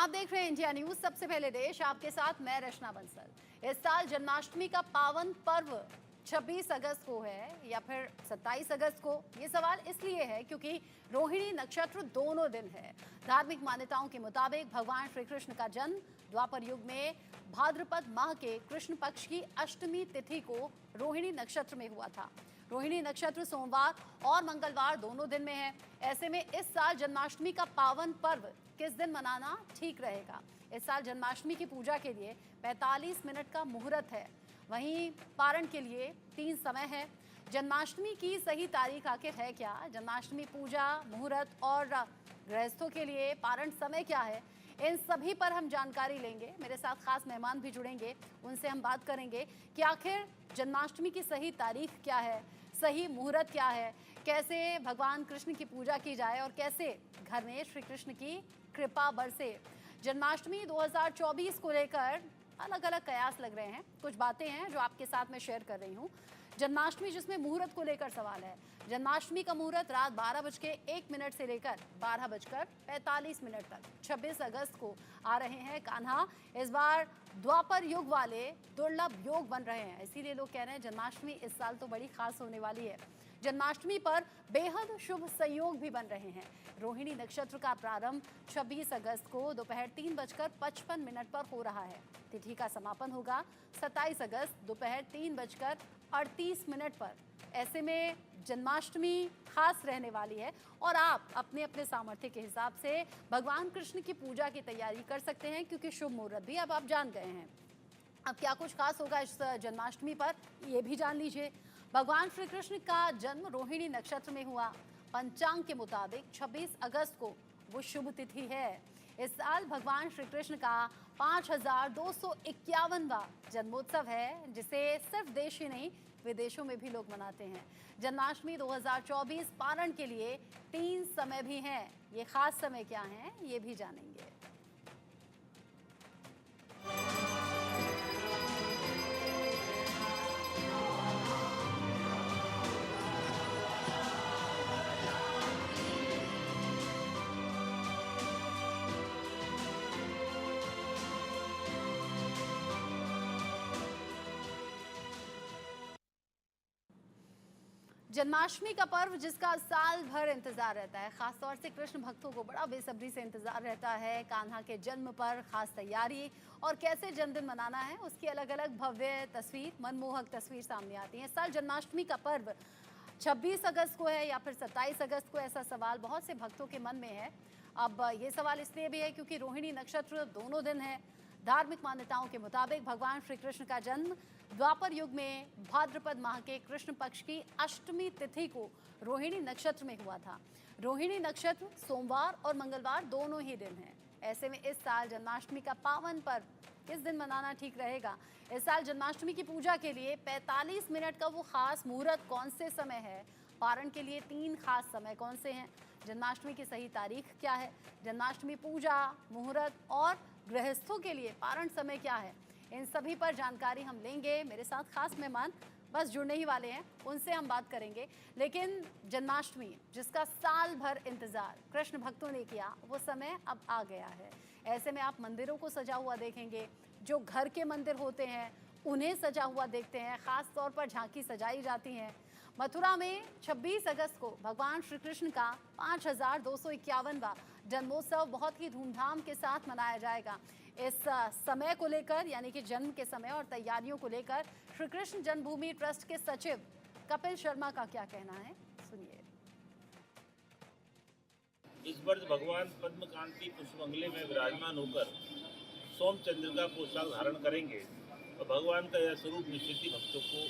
आप देख रहे हैं इंडिया न्यूज। सबसे पहले देश, आपके साथ मैं रचना बंसल। इस साल जन्माष्टमी का पावन पर्व 26 अगस्त को है या फिर 27 अगस्त को, ये सवाल इसलिए है क्योंकि रोहिणी नक्षत्र दोनों दिन है। धार्मिक मान्यताओं के मुताबिक भगवान श्री कृष्ण का जन्म द्वापर युग में भाद्रपद माह के कृष्ण पक्ष की अष्टमी तिथि को रोहिणी नक्षत्र में हुआ था। रोहिणी नक्षत्र सोमवार और मंगलवार दोनों दिन में है। ऐसे में इस साल जन्माष्टमी का पावन पर्व किस दिन मनाना ठीक रहेगा? इस साल जन्माष्टमी की पूजा के लिए 45 मिनट का मुहूर्त है। वहीं पारण के लिए 3 समय है। जन्माष्टमी की सही तारीख आखिर है क्या? जन्माष्टमी पूजा, मुहूर्त और गृहस्थों के लिए पारण समय क्या है? इन सभी पर हम जानकारी लेंगे। मेरे साथ खास मेहमान भी जुड़ेंगे, उनसे हम बात करेंगे कि आखिर जन्माष्टमी की सही तारीख क्या है, सही मुहूर्त क्या है, कैसे भगवान कृष्ण की पूजा की जाए और कैसे घर में श्री कृष्ण की कृपा बरसे। जन्माष्टमी 2024 को लेकर अलग अलग कयास लग रहे हैं। कुछ बातें हैं जो आपके साथ मैं शेयर कर रही हूँ। जन्माष्टमी जिसमें मुहूर्त को लेकर सवाल है। जन्माष्टमी का मुहूर्त रात 12:01 से लेकर 12:45 तक 26 अगस्त को आ रहे हैं। कान्हा, इस बार द्वापर युग वाले दुर्लभ योग बन रहे हैं, इसीलिए लोग कह रहे हैं जन्माष्टमी इस साल तो बड़ी खास होने वाली है। जन्माष्टमी पर बेहद शुभ संयोग भी बन रहे हैं। रोहिणी नक्षत्र का प्रारंभ 26 अगस्त को दोपहर 3:55 पर हो रहा है। तिथि का समापन होगा 27 अगस्त दोपहर 3:38 पर। ऐसे में जन्माष्टमी खास रहने वाली है और आप अपने अपने सामर्थ्य के हिसाब से भगवान कृष्ण की पूजा की तैयारी कर सकते हैं, क्योंकि शुभ मुहूर्त भी अब आप जान गए हैं। अब क्या कुछ खास होगा इस जन्माष्टमी पर, ये भी जान लीजिए। भगवान श्री कृष्ण का जन्म रोहिणी नक्षत्र में हुआ। पंचांग के मुताबिक 26 अगस्त को वो शुभ तिथि है। इस साल भगवान श्री कृष्ण का 5251वां जन्मोत्सव है, जिसे सिर्फ देश ही नहीं विदेशों में भी लोग मनाते हैं। जन्माष्टमी 2024 पारण के लिए 3 समय भी हैं। ये खास समय क्या हैं, ये भी जानेंगे। जन्माष्टमी का पर्व जिसका साल भर इंतजार रहता है, खासतौर से कृष्ण भक्तों को बड़ा बेसब्री से इंतजार रहता है। कान्हा के जन्म पर खास तैयारी और कैसे जन्मदिन मनाना है, उसकी अलग अलग भव्य तस्वीर, मनमोहक तस्वीर सामने आती है। इस साल जन्माष्टमी का पर्व 26 अगस्त को है या फिर 27 अगस्त को, ऐसा सवाल बहुत से भक्तों के मन में है। अब ये सवाल इसलिए भी है क्योंकि रोहिणी नक्षत्र दोनों दिन है। धार्मिक मान्यताओं के मुताबिक भगवान श्री कृष्ण का जन्म द्वापर युग में भाद्रपद माह के कृष्ण पक्ष की अष्टमी तिथि को रोहिणी नक्षत्र में हुआ था। रोहिणी नक्षत्र सोमवार और मंगलवार दोनों ही दिन है। ऐसे में इस साल जन्माष्टमी का पावन पर्व किस दिन मनाना ठीक रहेगा? इस साल जन्माष्टमी की पूजा के लिए 45 मिनट का वो खास मुहूर्त कौन से समय है? पारण के लिए 3 खास समय कौन से हैं? जन्माष्टमी की सही तारीख क्या है? जन्माष्टमी पूजा, मुहूर्त और गृहस्थों के लिए पारण समय क्या है? इन सभी पर जानकारी हम लेंगे। मेरे साथ खास मेहमान बस जुड़ने ही वाले हैं, उनसे हम बात करेंगे। लेकिन जन्माष्टमी जिसका साल भर इंतजार कृष्ण भक्तों ने किया, वो समय अब आ गया है। ऐसे में आप मंदिरों को सजा हुआ देखेंगे। जो घर के मंदिर होते हैं उन्हें सजा हुआ देखते हैं। खास तौर पर झांकी सजाई जाती हैं। मथुरा में 26 अगस्त को भगवान श्री कृष्ण का 5251वां जन्मोत्सव बहुत ही धूमधाम के साथ मनाया जाएगा। इस समय को लेकर, यानी कि जन्म के समय और तैयारियों को लेकर, श्री कृष्ण जन्मभूमि ट्रस्ट के सचिव कपिल शर्मा का क्या कहना है, सुनिए। इस वर्ष भगवान पद्मकांति पुष्पमंगले में विराजमान होकर सोमचंद्रिका पोशाक धारण करेंगे और भगवान का यह स्वरूप निश्चित ही भक्तों को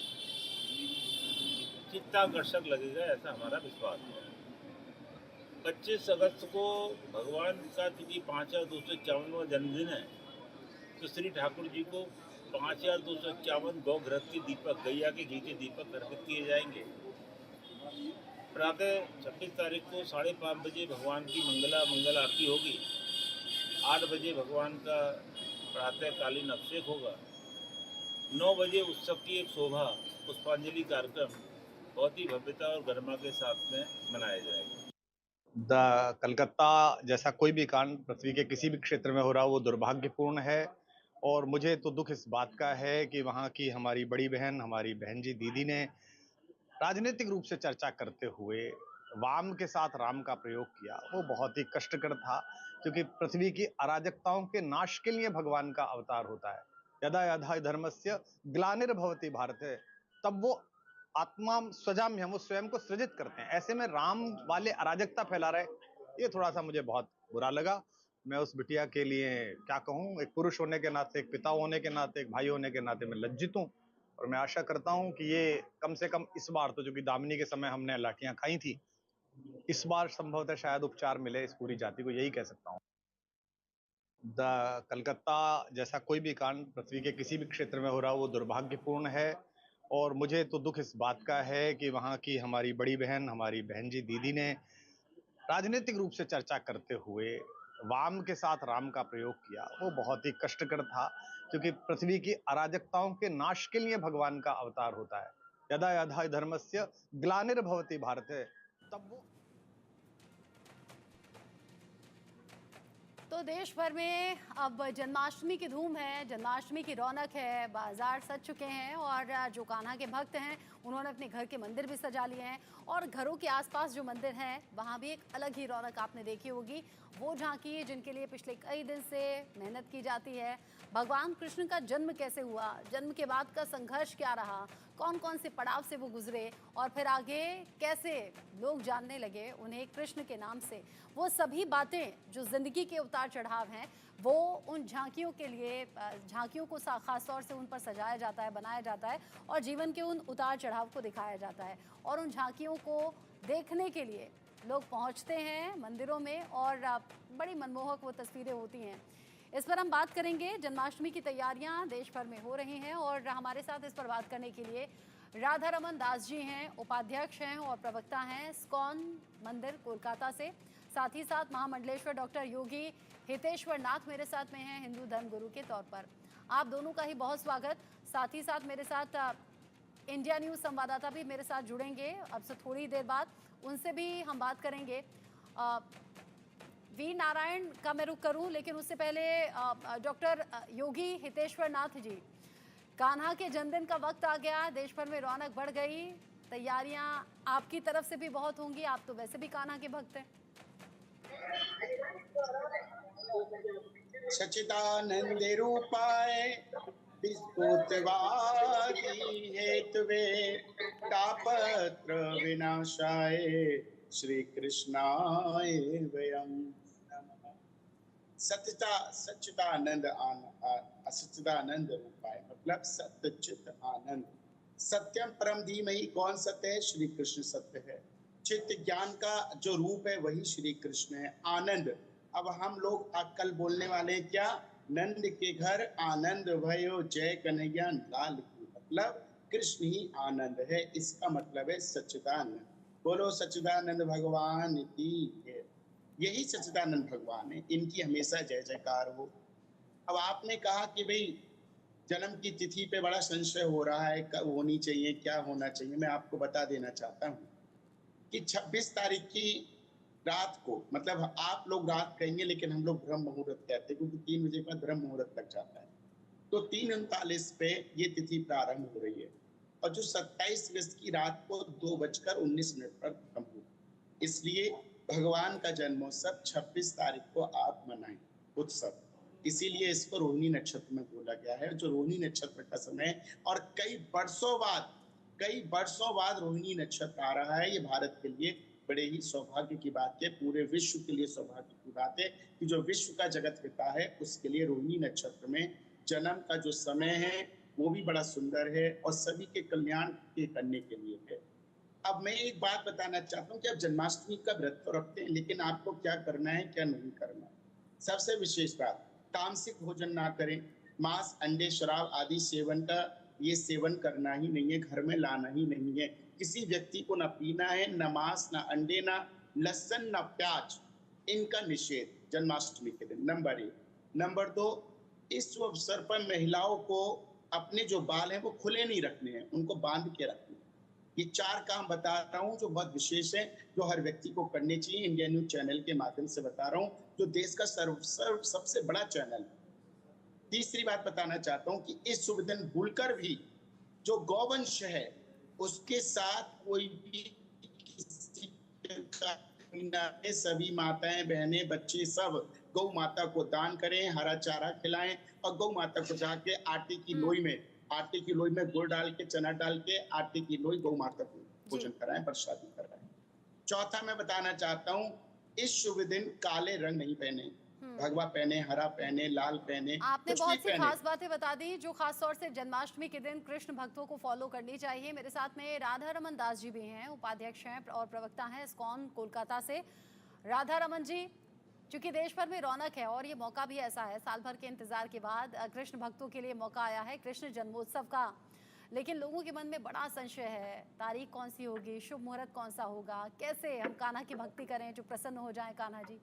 चित्ताकर्षक लगेगा, ऐसा हमारा विश्वास है। 25 अगस्त को भगवान का चूँकि 5251वां जन्मदिन है, तो श्री ठाकुर जी को 5251 गौ घृत के दीपक, गैया के घी के दीपक अर्पित किए जाएंगे। प्रातः 26 तारीख को 5:30 बजे भगवान की मंगल आरती होगी। 8 बजे भगवान का प्रातःकालीन अभिषेक होगा। 9 बजे उत्सव की एक शोभा पुष्पांजलि कार्यक्रम बहुत ही भव्यता और गरिमा के साथ में मनाया जाएगा। कलकत्ता जैसा कोई भी कांड पृथ्वी के किसी भी क्षेत्र में हो रहा हो वो दुर्भाग्यपूर्ण है। और मुझे तो दुख इस बात का है कि वहाँ की हमारी बड़ी बहन, हमारी बहन जी दीदी ने राजनीतिक रूप से चर्चा करते हुए वाम के साथ राम का प्रयोग किया। वो बहुत ही कष्टकर था, क्योंकि पृथ्वी की अराजकताओं के नाश के लिए भगवान का अवतार होता है। यदा यदा धर्मस्य ग्लानिर्भवति भारत, तब वो आत्मा स्वजाम्यहम, वो स्वयं को सृजित करते हैं। ऐसे में राम वाले अराजकता फैला रहे, ये थोड़ा सा मुझे बहुत बुरा लगा। मैं उस बिटिया के लिए क्या कहूं, एक पुरुष होने के नाते, एक पिता होने के नाते, एक भाई होने के नाते मैं लज्जित हूं। और मैं आशा करता हूं कि ये कम से कम इस बार तो, जो कि दामिनी के समय हमने लाठियां खाई थी, इस बार संभवतः शायद उपचार मिले इस पूरी जाति को, यही कह सकता हूं। कलकत्ता जैसा कोई भी कांड पृथ्वी के किसी भी क्षेत्र में हो रहा हो वो दुर्भाग्यपूर्ण है। और मुझे तो दुख इस बात का है कि वहाँ की हमारी बड़ी बहन, हमारी बहन जी दीदी ने राजनीतिक रूप से चर्चा करते हुए वाम के साथ राम का प्रयोग किया। वो बहुत ही कष्टकर था, क्योंकि पृथ्वी की अराजकताओं के नाश के लिए भगवान का अवतार होता है। यदा यदा धर्मस्य ग्लानिर्भवति भारत, तब वो तो देश भर में अब जन्माष्टमी की धूम है, जन्माष्टमी की रौनक है, बाजार सज चुके हैं और जो कान्हा के भक्त हैं उन्होंने अपने घर के मंदिर भी सजा लिए हैं। और घरों के आसपास जो मंदिर हैं वहाँ भी एक अलग ही रौनक आपने देखी होगी। वो झांकी जिनके लिए पिछले कई दिन से मेहनत की जाती है, भगवान कृष्ण का जन्म कैसे हुआ, जन्म के बाद का संघर्ष क्या रहा, कौन कौन से पड़ाव से वो गुजरे और फिर आगे कैसे लोग जानने लगे उन्हें कृष्ण के नाम से, वो सभी बातें जो जिंदगी के उतार चढ़ाव हैं वो उन झांकियों के लिए, झांकियों को खास तौर से उन पर सजाया जाता है, बनाया जाता है और जीवन के उन उतार चढ़ाव को दिखाया जाता है। और उन झांकियों को देखने के लिए लोग पहुंचते हैं मंदिरों में और बड़ी मनमोहक वो तस्वीरें होती हैं। इस पर हम बात करेंगे। जन्माष्टमी की तैयारियां देश भर में हो रही हैं और हमारे साथ इस पर बात करने के लिए राधा रमन दास जी हैं, उपाध्यक्ष हैं और प्रवक्ता हैं इस्कॉन मंदिर कोलकाता से। साथ ही साथ महामंडलेश्वर डॉक्टर योगी हितेश्वर नाथ मेरे साथ में हैं, हिंदू धर्म गुरु के तौर पर। आप दोनों का ही बहुत स्वागत। साथ ही साथ मेरे साथ इंडिया न्यूज़ संवाददाता भी मेरे साथ जुड़ेंगे अब से थोड़ी देर बाद, उनसे भी हम बात करेंगे। वी नारायण का मैं रुख करूं, लेकिन उससे पहले डॉक्टर योगी हितेश्वर नाथ जी, कान्हा के जन्मदिन का वक्त आ गया, देश भर में रौनक बढ़ गई, तैयारियां आपकी तरफ से भी बहुत होंगी, आप तो वैसे भी कान्हा के भक्त हैं। सच्चिदानंद रूपाय विस्फोटवादी हेतवे तापत्र विनाशाय श्री कृष्णाय वयम् नमः। सच्चिदानंद असच्चिदानंद रूपाय मतलब सत्यचित आनंद। सत्यम परम धीमहि, कौन सत्य है? श्री कृष्ण सत्य है। चित्त ज्ञान का जो रूप है वही श्री कृष्ण है। आनंद, अब हम लोग कल बोलने वाले क्या? नंद के घर आनंद भयो जय कन्हैया लाल की, मतलब कृष्ण ही आनंद है। इसका मतलब है सच्चिदानंद। बोलो सच्चिदानंद भगवान की। यही सच्चिदानंद भगवान है, इनकी हमेशा जय जयकार हो। अब आपने कहा कि भाई जन्म की तिथि पे बड़ा संशय हो रहा है, कब होनी चाहिए, क्या होना चाहिए। मैं आपको बता देना चाहता हूँ कि 26 तारीख की रात को, मतलब आप लोग रात कहेंगे लेकिन हम लोग ब्रह्म मुहूर्त कहते हैं, क्योंकि 3 बजे के बाद ब्रह्म मुहूर्त लग जाता है। तो 3:39 पे ये तिथि प्रारंभ हो रही है और जो 27 अगस्त की रात को 2:19 पर खत्म हुई। इसलिए भगवान का जन्मोत्सव 26 तारीख को आप मनाएं उत्सव। इसीलिए इसको रोहिणी नक्षत्र में बोला गया है, जो रोहिणी नक्षत्र का समय और कई वर्षों बाद रोहिणी नक्षत्र आ रहा है। ये भारत के लिए बड़े ही सौभाग्य की बात है, पूरे विश्व के लिए सौभाग्य की बात है कि जो विश्व का जगत पिता है उसके लिए रोहिणी नक्षत्र में जन्म का जो समय है वो भी बड़ा सुंदर है और सभी के कल्याण के करने के लिए है। अब मैं एक बात बताना चाहता हूँ कि आप जन्माष्टमी का व्रत तो रखते हैं, लेकिन आपको क्या करना है क्या नहीं करना है। सबसे विशेष बात, तामसिक भोजन ना करें। मांस, अंडे, शराब आदि सेवन का ये सेवन करना ही नहीं है, घर में लाना ही नहीं है। किसी व्यक्ति को ना पीना है, न मांस, न अंडे, न लहसुन, न प्याज, इनका निषेध जन्माष्टमी के दिन। नंबर 1। नंबर 2, इस अवसर पर महिलाओं को अपने जो बाल हैं वो खुले नहीं रखने हैं, उनको बांध के रखने हैं। ये 4 काम बता रहा हूँ जो बहुत विशेष है, जो हर व्यक्ति को करने चाहिए। इंडिया न्यूज चैनल के माध्यम से बता रहा हूँ, जो देश का सबसे बड़ा चैनल। तीसरी बात बताना चाहता हूँ कि इस शुभ दिन भूलकर भी जो गौवंश है उसके साथ कोई भी किसी का सभी माताएं, बहनें, बच्चे सब गौ माता को दान करें, हरा चारा खिलाएं और गौ माता को जाके आटे की लोई में गुड़ डाल के, चना डाल के आटे की लोई गौ माता को भोजन कराएं, प्रसादी कराएं। चौथा मैं बताना चाहता हूँ, इस शुभ दिन काले रंग नहीं पहने, भगवा पहने, हरा पहने, लाल पहने। आपने बहुत सी खास बातें बता दी जो खास तौर से जन्माष्टमी के दिन कृष्ण भक्तों को फॉलो करनी चाहिए। मेरे साथ में राधा रमन दास जी भी हैं, उपाध्यक्ष हैं और प्रवक्ता हैं इस्कॉन कोलकाता से। राधा रमन जी, चूंकि देश भर में रौनक है और ये मौका भी ऐसा है, साल भर के इंतजार के बाद कृष्ण भक्तों के लिए मौका आया है कृष्ण जन्मोत्सव का, लेकिन लोगों के मन में बड़ा संशय है, तारीख कौन सी होगी, शुभ मुहूर्त कौन सा होगा, कैसे हम कान्हा की भक्ति करें जो प्रसन्न हो जाए कान्हा जी।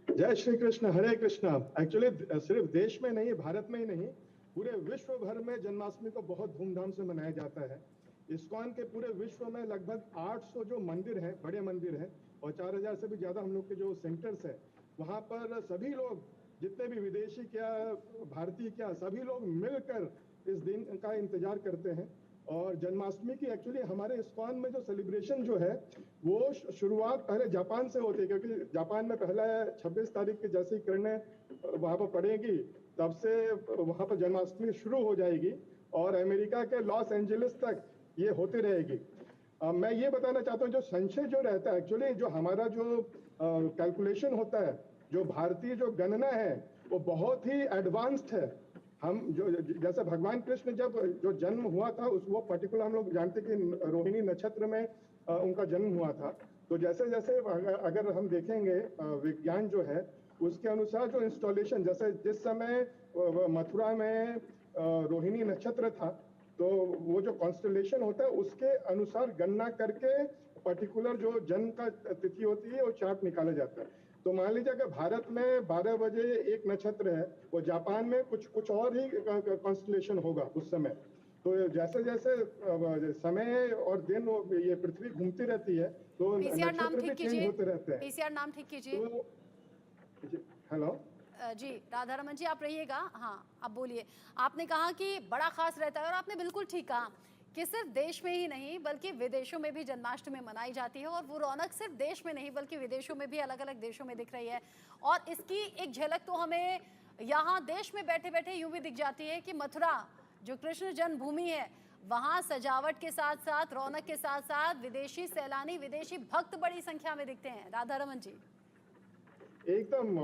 जय श्री कृष्ण, हरे कृष्णा। एक्चुअली सिर्फ देश में नहीं, भारत में ही नहीं, पूरे विश्व भर में जन्माष्टमी को बहुत धूमधाम से मनाया जाता है। इस्कॉन के पूरे विश्व में लगभग 800 जो मंदिर हैं, बड़े मंदिर हैं, और 4000 से भी ज्यादा हम लोग के जो सेंटर्स है, वहाँ पर सभी लोग, जितने भी विदेशी क्या भारतीय क्या, सभी लोग मिलकर इस दिन का इंतजार करते हैं। और जन्माष्टमी की एक्चुअली हमारे इस्कॉन में जो सेलिब्रेशन जो है वो शुरुआत पहले जापान से होती है, क्योंकि जापान में पहला 26 तारीख की जैसी किरणें वहाँ पर पड़ेगी तब से वहाँ पर जन्माष्टमी शुरू हो जाएगी और अमेरिका के लॉस एंजलिस तक ये होती रहेगी। मैं ये बताना चाहता हूँ, जो संशय जो रहता है, एक्चुअली जो हमारा जो कैलकुलेशन होता है, जो भारतीय जो गणना है वो बहुत ही एडवांस्ड है। हम जो जैसे भगवान कृष्ण जब जो जन्म हुआ था उस वो पर्टिकुलर हम लोग जानते कि रोहिणी नक्षत्र में उनका जन्म हुआ था। तो जैसे जैसे अगर हम देखेंगे विज्ञान जो है उसके अनुसार जो इंस्टॉलेशन, जैसे जिस समय मथुरा में रोहिणी नक्षत्र था तो वो जो कॉन्स्टलेशन होता है उसके अनुसार गणना करके पर्टिकुलर जो जन्म का तिथि होती है वो चार्ट निकाला जाता है। तो मान लीजिए अगर भारत में 12 बजे एक नक्षत्र है, वो जापान में कुछ और ही कॉन्स्टलेशन होगा उस समय। तो जैसे जैसे समय और दिन ये पृथ्वी घूमती रहती है तो नक्षत्र भी चेंज होते रहते हैं। पीसीआर नाम ठीक कीजिए। हेलो जी राधा रमन जी, आप रहिएगा। हाँ, अब बोलिए। आपने कहा कि बड़ा खास रहता है और आपने बिल्कुल ठीक कहा कि सिर्फ देश में ही नहीं बल्कि विदेशों में भी जन्माष्टमी मनाई जाती है और वो रौनक सिर्फ देश में नहीं बल्कि विदेशों में भी, अलग अलग देशों में दिख रही है। और इसकी एक झलक तो हमें यहाँ देश में बैठे बैठे यूं भी दिख जाती है कि मथुरा जो कृष्ण जन्मभूमि है वहाँ सजावट के साथ साथ, रौनक के साथ साथ विदेशी सैलानी, विदेशी भक्त बड़ी संख्या में दिखते हैं। राधा रमन जी, एकदम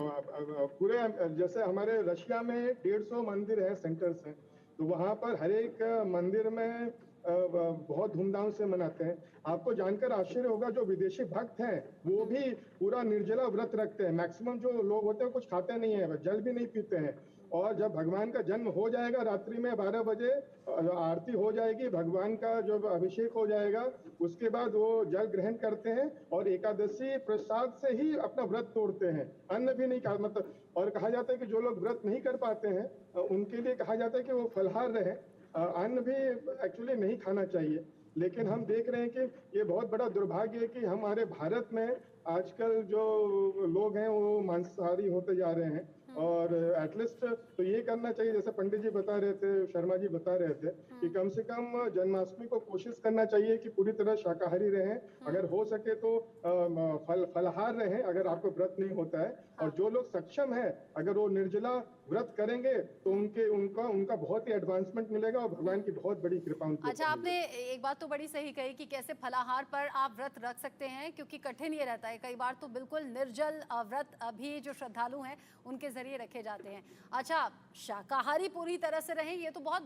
पूरे जैसे हमारे रशिया में 150 मंदिर है, सेंटर्स हैं, तो वहाँ पर हर एक मंदिर में बहुत धूमधाम से मनाते हैं। आपको जानकर आश्चर्य होगा जो विदेशी भक्त हैं वो भी पूरा निर्जला व्रत रखते हैं। मैक्सिमम जो लोग होते हैं कुछ खाते नहीं है, जल भी नहीं पीते हैं। और जब भगवान का जन्म हो जाएगा रात्रि में 12 बजे आरती हो जाएगी, भगवान का जब अभिषेक हो जाएगा उसके बाद वो जल ग्रहण करते हैं और एकादशी प्रसाद से ही अपना व्रत तोड़ते हैं, अन्न भी नहीं खा, मतलब। और कहा जाता है कि जो लोग व्रत नहीं कर पाते हैं उनके लिए कहा जाता है कि वो फलाहार रहे, अन्न भी एक्चुअली नहीं खाना चाहिए। लेकिन हम देख रहे हैं कि ये बहुत बड़ा दुर्भाग्य है कि हमारे भारत में आजकल जो लोग हैं वो मांसाहारी होते जा रहे हैं। और एटलीस्ट तो ये करना चाहिए, जैसे पंडित जी बता रहे थे, शर्मा जी बता रहे थे कि कम से कम जन्माष्टमी को कोशिश करना चाहिए कि पूरी तरह शाकाहारी रहें, अगर हो सके तो फलाहार रहें अगर आपको व्रत नहीं होता है। और जो लोग सक्षम है अगर वो निर्जला व्रत करेंगे तो उनका बहुत ही एडवांसमेंट मिलेगा और भगवान की बहुत बड़ी कृपा उनकी। अच्छा, आपने एक बात तो बड़ी सही कही कि कैसे फलाहार पर आप व्रत रख सकते हैं, क्योंकि कठिन ये रहता है कई बार तो बिल्कुल निर्जल व्रत भी जो श्रद्धालु हैं उनके जरिए रखे जाते हैं। अच्छा, शाकाहारी पूरी तरह से रहें ये तो बहुत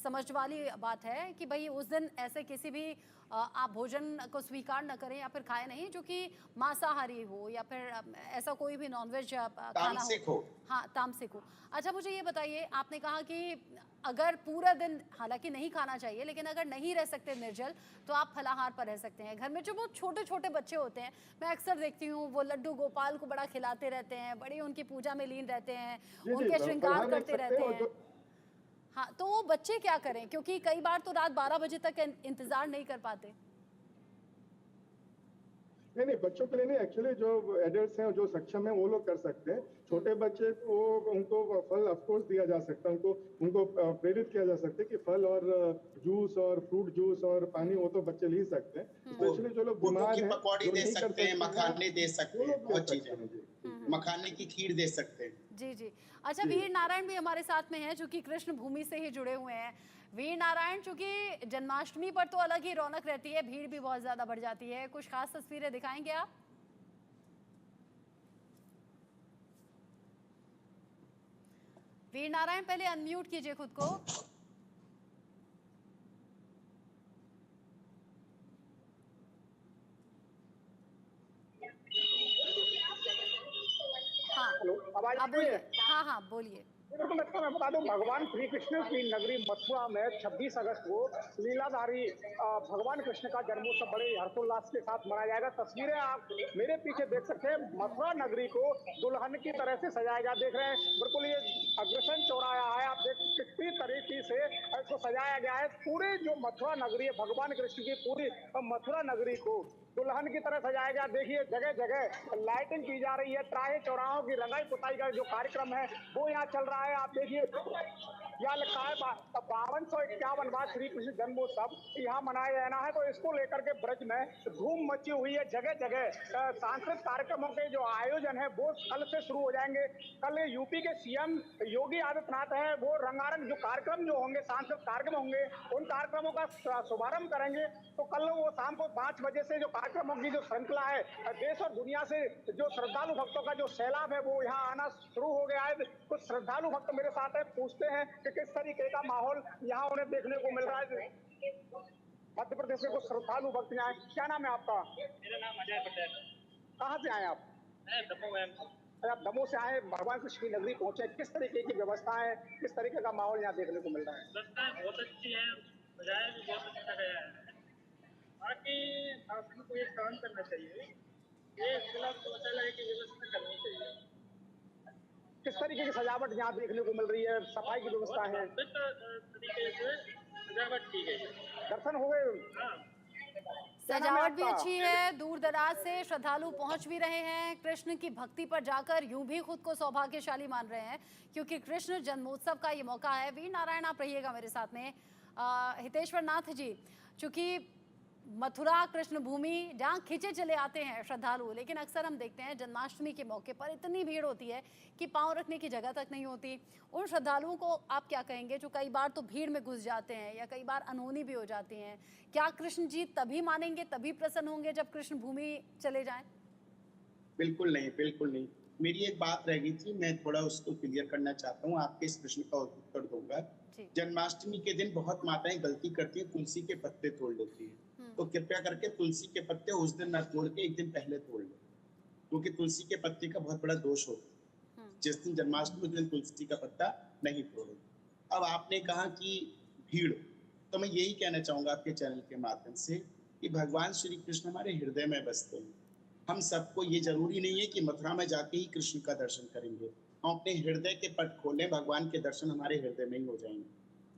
समझ वाली बात है कि भाई उस दिन ऐसे किसी भी आप भोजन को स्वीकार न करें या फिर खाएं नहीं जो कि मांसाहारी हो या फिर ऐसा कोई भी नॉनवेज खाना हो। हाँ, तामसिक हो। अच्छा, मुझे ये बताइए, आपने कहा कि अगर पूरा दिन हालांकि नहीं खाना चाहिए, लेकिन अगर नहीं रह सकते निर्जल तो आप फलाहार पर रह सकते हैं। घर में जो बहुत छोटे छोटे बच्चे होते हैं, मैं अक्सर देखती हूँ वो लड्डू गोपाल को बड़ा खिलाते रहते हैं, बड़ी उनकी पूजा में लीन रहते हैं, उनके श्रृंगार करते रहते हैं। हाँ, तो वो बच्चे क्या करें, क्योंकि कई बार तो रात 12 बजे तक इंतजार नहीं कर पाते। नहीं, बच्चों के लिए नहीं, एक्चुअली जो एडल्ट्स हैं, जो सक्षम हैं, वो लोग कर सकते हैं। छोटे बच्चे को उनको फल ऑफ कोर्स दिया जा सकता है, उनको उनको प्रेरित किया जा सकता है कि फल और जूस और फ्रूट जूस और पानी वो तो बच्चे ले ही सकते हैं। स्पेशली जो लोग गुड्डू बीमार की हैं, पकौड़ी जो दे नहीं कर सकते हैं, सकते मखाने दे सकते वो हैं, लोग ले बहुत सकते चीजें, हैं जी। मखाने की खीर दे सकते हैं। जी जी। अच्छा, वीर नारायण भी हमारे साथ में हैं, जो कि कृष्ण भूमि से ही जुड़े हुए हैं। वीर नारायण, चूंकि जन्माष्टमी पर तो अलग ही रौनक रहती है, भीड़ भी बहुत ज्यादा बढ़ जाती है, कुछ खास तस्वीरें दिखाएंगे आप? वीर नारायण, पहले अनम्यूट कीजिए खुद को। हाँ, हेलो, आवाज आ आप रही है? बोलिए। हाँ हाँ, बोलिए। देखो मित्रों, मैं बता दूं, भगवान श्री कृष्ण की नगरी मथुरा में 26 अगस्त को लीलाधारी भगवान कृष्ण का जन्मोत्सव बड़े हर्षोल्लास के साथ मनाया जाएगा। तस्वीरें आप मेरे पीछे देख सकते हैं। मथुरा नगरी को दुल्हन की तरह से सजाया गया, देख रहे हैं बिल्कुल ये अग्रसेन चौराहा है, आप देख कितनी तरीके से इसको सजाया गया है। पूरे जो मथुरा नगरी है, भगवान कृष्ण की पूरी मथुरा नगरी को दुल्हन की तरह सजाया गया। देखिए जगह जगह लाइटिंग की जा रही है, ट्राहे चौराहों की रंगाई पुताई का जो कार्यक्रम है वो यहाँ चल रहा है। आप देखिए यहाँ लिखा है 5251वां श्री कृष्ण जन्मोत्सव यहाँ मनाया जाना है, तो इसको लेकर के ब्रज में धूम मची हुई है। जगह जगह सांस्कृतिक कार्यक्रमों के जो आयोजन है वो कल से शुरू हो जाएंगे। कल यूपी के सीएम योगी आदित्यनाथ है, वो रंगारंग जो कार्यक्रम जो होंगे, सांस्कृतिक कार्यक्रम होंगे, उन कार्यक्रमों का शुभारंभ करेंगे। तो कल वो शाम को 5 बजे से जो कार्यक्रमों की जो श्रृंखला है, देश और दुनिया से जो श्रद्धालु भक्तों का जो सैलाब है वो यहाँ आना शुरू हो गया है। कुछ श्रद्धालु भक्त मेरे साथ है, पूछते हैं कि किस तरीके का माहौल यहाँ उन्हें देखने को मिल रहा है। मध्य प्रदेश के कुछ श्रद्धालु भक्त यहाँ, क्या नाम है आपका? मेरा नाम अजय पटेल। कहाँ से आए आप? मैं दमोह में। आप दमोह से आए, भगवान कृष्ण की नगरी पहुंचे, किस तरीके की व्यवस्था है, किस तरीके का माहौल यहाँ देखने को मिल रहा है? व्यवस्थाएं बहुत अच्छी है, सजाया भी बहुत अच्छा गया है। बाकी शासन को एक काम करना चाहिए, ये जिला शौचालय की व्यवस्था करनी चाहिए। किस तरीके की सजावट यहाँ देखने को मिल रही है, सफाई की व्यवस्था है? तरीके से सजावट की गई है। दर्शन हो गए? हाँ, सजावट भी अच्छी है, दूर दराज से श्रद्धालु पहुंच भी रहे हैं। कृष्ण की भक्ति पर जाकर यूं भी खुद को सौभाग्यशाली मान रहे हैं, क्योंकि कृष्ण जन्मोत्सव का ये मौका है। वीर नारायण, आप रहिएगा मेरे साथ में। हितेश्वर नाथ जी, चूंकि मथुरा कृष्ण भूमि जहाँ खिंचे चले आते हैं श्रद्धालु, लेकिन अक्सर हम देखते हैं जन्माष्टमी के मौके पर इतनी भीड़ होती है कि पांव रखने की जगह तक नहीं होती। उन श्रद्धालुओं को आप क्या कहेंगे जो कई बार तो भीड़ में घुस जाते हैं या कई बार अनहोनी भी हो जाती हैं? क्या कृष्ण जी तभी मानेंगे, तभी प्रसन्न होंगे जब कृष्ण भूमि चले जाएं? बिल्कुल नहीं, बिल्कुल नहीं। मेरी एक बात रह गई थी, मैं थोड़ा उसको क्लियर करना चाहता हूँ, आपके इस प्रश्न का उत्तर दूंगा। जन्माष्टमी के दिन बहुत माताएं गलती करती हैं, तुलसी के पत्ते तोड़ लेती हैं। तो कृपया करके तुलसी के पत्ते उस दिन न तोड़ के एक दिन पहले तोड़ लो, क्योंकि तुलसी के पत्ते का बहुत बड़ा दोष होता है। जिस दिन जन्माष्टमी उस दिन तुलसी का पत्ता नहीं तोड़ो। अब आपने कहा कि भीड़, तो मैं यही कहना चाहूंगा आपके चैनल के माध्यम से कि भगवान श्री कृष्ण हमारे हृदय में बसते हैं। हम सबको ये जरूरी नहीं है कि मथुरा में जाके ही कृष्ण का दर्शन करेंगे। हम अपने हृदय के पट खोलें, भगवान के दर्शन हमारे हृदय में ही हो जाएंगे।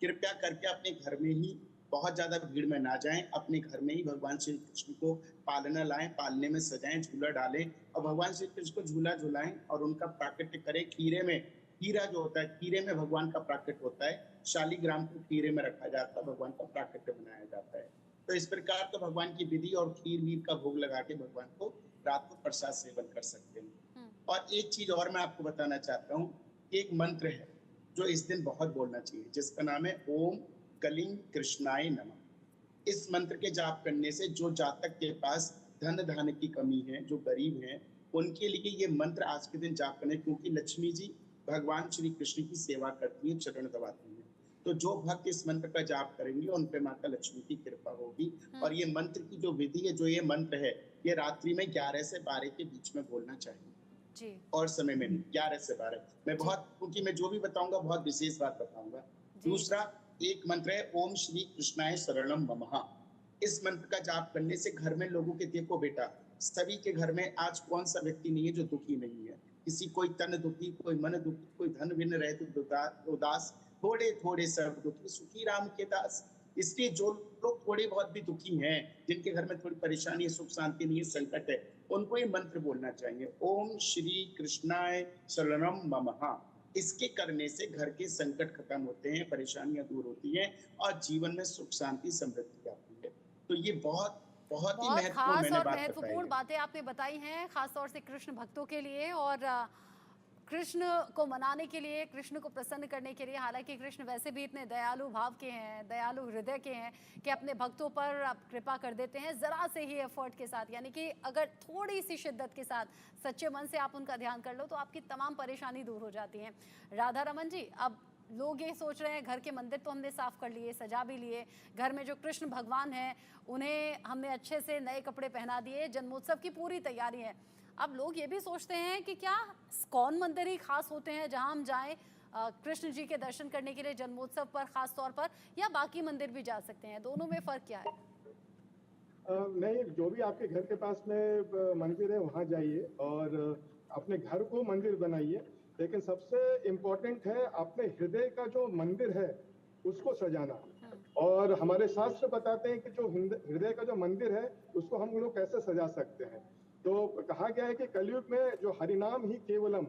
कृपया करके अपने घर में ही, बहुत ज्यादा भीड़ में ना जाएं, अपने घर में ही भगवान श्री कृष्ण को पालना लाएं, पालने में सजाएं, झूला डालें और भगवान श्री कृष्ण को झूला झुलाएं और उनका प्राकट्य करें। खीरे में, खीरा जो होता है, खीरे में भगवान का प्राकट्य होता है। शालीग्राम को खीरे में रखा जाता है, भगवान का प्राकट्य बनाया जाता है। तो इस प्रकार तो भगवान की विधि और खीर वीर का भोग लगा के भगवान को रात को प्रसाद सेवन कर सकते हैं। और एक चीज और मैं आपको बताना चाहता हूँ, एक मंत्र है जो इस दिन बहुत बोलना चाहिए, जिसका नाम है ओम कलिंग कृष्णाय नमः। इस मंत्र के जाप करने से जो जातक के पास धन धान्य की कमी है, जो गरीब हैं, उनके लिए ये मंत्र आज के दिन जाप करने, क्योंकि लक्ष्मी जी भगवान श्री कृष्ण की सेवा करती है, चरण दबाती है। तो जो भक्त इस मंत्र का जाप करेंगे उन पे माता लक्ष्मी की कृपा होगी। और ये मंत्र की जो विधि है, जो ये मंत्र है, ये रात्रि में 11 से 12 के बीच में बोलना चाहिए जी। और समय में नहीं, 11 से 12 मैं बहुत, क्योंकि मैं जो भी बताऊंगा बहुत विशेष बात बताऊंगा। दूसरा एक मंत्र है ओम श्री कृष्णाय शरणम ममः। इस मंत्र का जाप करने से घर में लोगों के, देखो बेटा, सभी के घर में आज कौन सा व्यक्ति नहीं है जो दुखी नहीं है। किसी कोई तन दुखी, कोई मन दुखी, कोई धन बिन रहे तो उदास, थोड़े थोड़े सब दुखी सुखी राम के दास। इसलिए जो लोग थोड़े बहुत भी दुखी हैं, जिनके घर में थोड़ी परेशानी है, सुख शांति नहीं है, संकट है, उनको ये मंत्र बोलना चाहिए, ओम श्री कृष्णाय शरणम ममः। इसके करने से घर के संकट खत्म होते हैं, परेशानियां दूर होती हैं और जीवन में सुख शांति समृद्धि आती है। तो ये बहुत बहुत ही बहुत महत्वपूर्ण खास मैंने और बात बताई महत्वपूर्ण है। बातें आपने बताई हैं, खास तौर से कृष्ण भक्तों के लिए और कृष्ण को मनाने के लिए, कृष्ण को प्रसन्न करने के लिए। हालांकि कृष्ण वैसे भी इतने दयालु भाव के हैं, दयालु हृदय के हैं कि अपने भक्तों पर कृपा कर देते हैं ज़रा से ही एफर्ट के साथ। यानी कि अगर थोड़ी सी शिद्दत के साथ सच्चे मन से आप उनका ध्यान कर लो तो आपकी तमाम परेशानी दूर हो जाती हैं। राधा रमन जी, अब लोग ये सोच रहे हैं घर के मंदिर तो हमने साफ कर लिए, सजा भी लिए, घर में जो कृष्ण भगवान हैं उन्हें हमने अच्छे से नए कपड़े पहना दिए, जन्मोत्सव की पूरी तैयारी है। अब लोग ये भी सोचते हैं कि क्या इस्कॉन मंदिर ही खास होते हैं जहां हम जाएं कृष्ण जी के दर्शन करने के लिए जन्मोत्सव पर खास तौर पर, या बाकी मंदिर भी जा सकते हैं? दोनों में फ़र्क क्या है? नहीं, जो भी आपके घर के पास में मंदिर है वहाँ जाइए और अपने घर को मंदिर बनाइए, लेकिन सबसे इम्पोर्टेंट है अपने हृदय का जो मंदिर है उसको सजाना। और हमारे शास्त्र बताते हैं कि जो हृदय का जो मंदिर है उसको हम लोग कैसे सजा सकते हैं। तो कहा गया है कि कलयुग में जो हरिनाम ही केवलम,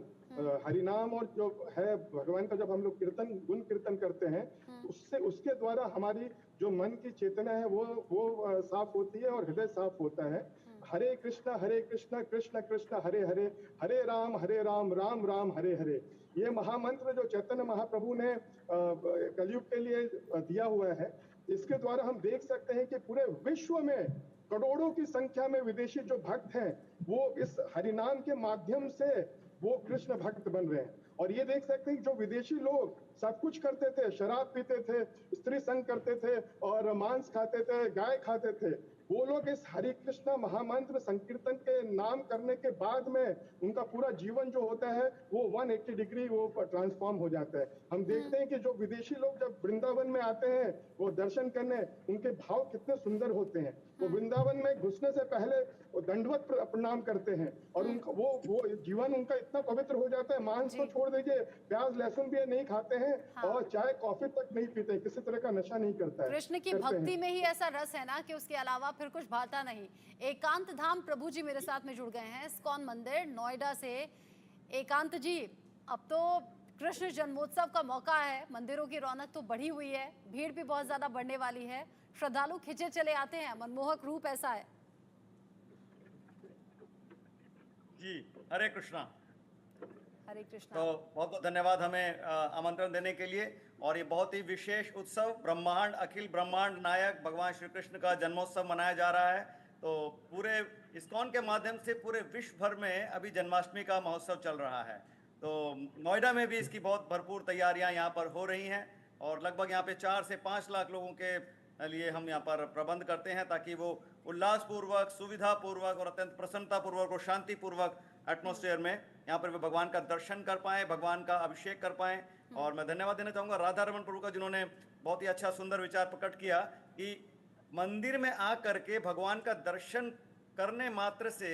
हरिनाम और जो है भगवान का जब हम लोग गुण कीर्तन करते हैं उससे उसके द्वारा हमारी जो मन की चेतना है वो साफ होती है और हृदय साफ होता है। हरे कृष्णा कृष्ण कृष्ण हरे हरे, हरे राम राम राम हरे हरे, ये महामंत्र जो चैतन्य महाप्रभु ने कलयुग के लिए दिया हुआ है, इसके द्वारा हम देख सकते हैं कि पूरे विश्व में करोड़ों की संख्या में विदेशी जो भक्त हैं वो इस हरिनाम के माध्यम से वो कृष्ण भक्त बन रहे हैं। और ये देख सकते हैं कि जो विदेशी लोग सब कुछ करते थे, शराब पीते थे, स्त्री संग करते थे और मांस खाते थे, गाय खाते थे, वो लोग इस हरि कृष्ण महामंत्र संकीर्तन के नाम करने के बाद में उनका पूरा जीवन जो होता है वो 180 डिग्री वो ट्रांसफॉर्म हो जाता है। हम देखते हैं कि जो विदेशी लोग जब वृंदावन में आते हैं वो दर्शन करने, उनके भाव कितने सुंदर होते हैं। वो वृंदावन में घुसने से पहले वो दंडवत प्रणाम करते हैं और उनका वो जीवन उनका इतना पवित्र हो जाता है, मांस तो छोड़ दीजिए, प्याज लहसुन भी नहीं खाते हैं और चाय कॉफी तक नहीं पीते, किसी तरह का नशा नहीं करता है। कृष्ण की भक्ति में ही ऐसा रस है ना कि उसके अलावा फिर कुछ भाता नहीं। एकांत धाम प्रभु जी मेरे साथ में जुड़ गए हैं, इस्कॉन मंदिर नोएडा से। एकांत जी, अब तो कृष्ण जन्मोत्सव का मौका है, मंदिरों की रौनक तो बढ़ी हुई है, भीड़ भी बहुत ज्यादा बढ़ने वाली है, श्रद्धालु खिंचे चले आते हैं, मनमोहक रूप ऐसा है। जी, हरे कृष्णा। हरे कृष्णा। तो बहुत बहुत धन्यवाद हमें आमंत्रण देने के लिए। और ये बहुत ही विशेष उत्सव, ब्रह्मांड अखिल ब्रह्मांड नायक भगवान श्री कृष्ण का जन्मोत्सव मनाया जा रहा है। तो पूरे इस्कॉन के माध्यम से पूरे विश्व भर में अभी जन्माष्टमी का महोत्सव चल रहा है। तो नोएडा में भी इसकी बहुत भरपूर तैयारियां यहाँ पर हो रही हैं और लगभग यहाँ पे 4 से 5 लाख लोगों के लिए हम यहाँ पर प्रबंध करते हैं ताकि वो उल्लासपूर्वक, सुविधापूर्वक और अत्यंत प्रसन्नतापूर्वक और शांतिपूर्वक एटमॉस्फेयर में यहाँ पर वे भगवान का दर्शन कर पाएँ, भगवान का अभिषेक कर पाएँ। और मैं धन्यवाद देना चाहूँगा राधा रमन प्रभु का, जिन्होंने बहुत ही अच्छा सुंदर विचार प्रकट किया कि मंदिर में आ करके भगवान का दर्शन करने मात्र से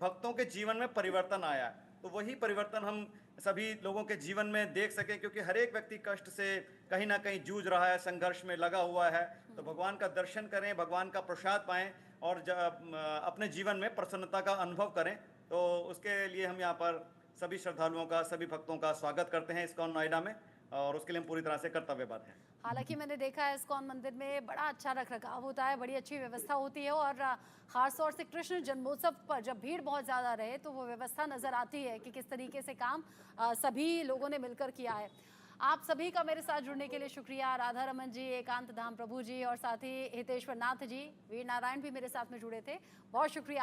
भक्तों के जीवन में परिवर्तन आया। तो वही परिवर्तन हम सभी लोगों के जीवन में देख सकें, क्योंकि हर एक व्यक्ति कष्ट से कहीं ना कहीं जूझ रहा है, संघर्ष में लगा हुआ है। तो भगवान का दर्शन करें, भगवान का प्रसाद पाएं और अपने जीवन में प्रसन्नता का अनुभव करें। तो उसके लिए हम यहाँ पर सभी श्रद्धालुओं का, सभी भक्तों का स्वागत करते हैं इस्कॉन नोएडा में, और उसके लिए हम पूरी तरह से कर्तव्यबद्ध हैं। हालांकि मैंने देखा है इस्कॉन मंदिर में बड़ा अच्छा रखरखाव होता है, बड़ी अच्छी व्यवस्था होती है और खास तौर से कृष्ण जन्मोत्सव पर जब भीड़ बहुत ज़्यादा रहे तो वो व्यवस्था नज़र आती है कि किस तरीके से काम सभी लोगों ने मिलकर किया है। आप सभी का मेरे साथ जुड़ने के लिए शुक्रिया। राधा रमन जी, एकांत धाम प्रभु जी और साथ ही हितेश्वर नाथ जी, वीर नारायण भी मेरे साथ में जुड़े थे, बहुत शुक्रिया।